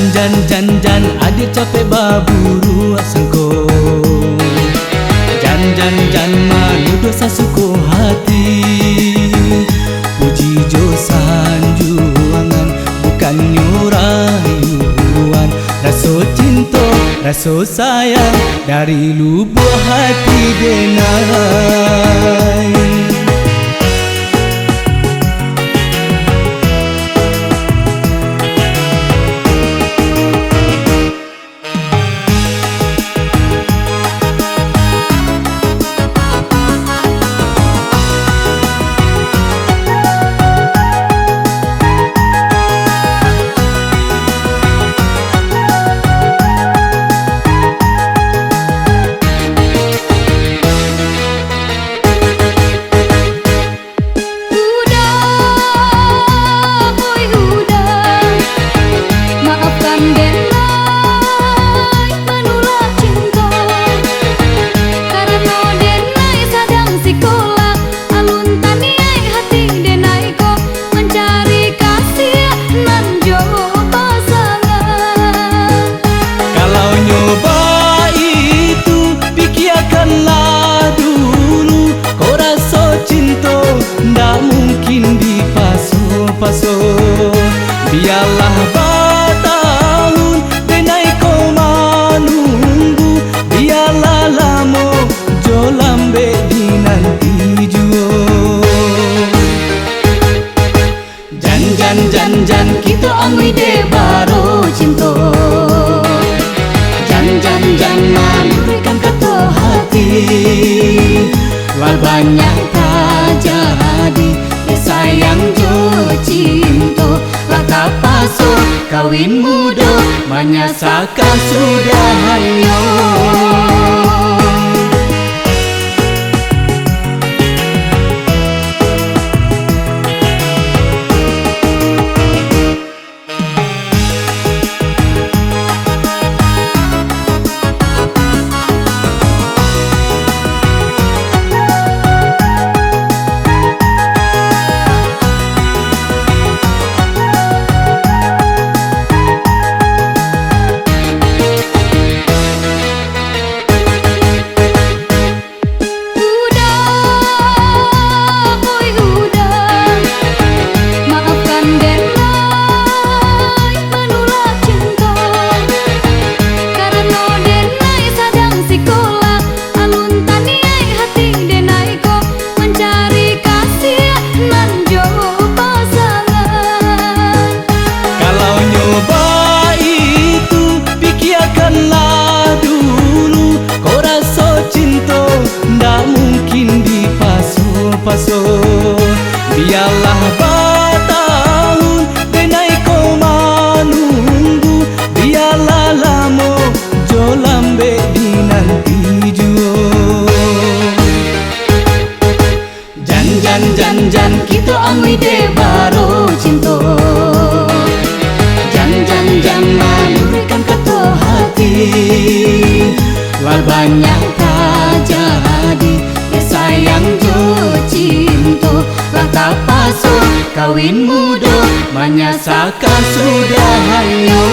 Jan adik capek baburu asangko. Jan manu dosa suku hati. Puji jo sanjuangan bukan nyurayuan. Raso cinta, raso sayang dari lubuk hati denai. Paso, biarlah batahun denai ko manunggu, biarlah lamo jo lambe di nanti juo. Jan kita angui de baro cinto. Jan manurikan keto hati, wal banyak tak jadi sayang jo cinto. Laka paso kawin muda manyasaka sudah hayo. Paso, biarlah batahun denai ko manunggu, biarlah lamo jo lambe di nanti juo. Jan kita angui de baro cinto. Jan manurikan keto hati, wal banyak tak jadi sayang jo cinto. Laka paso kawin muda manyasaka sudah hayo.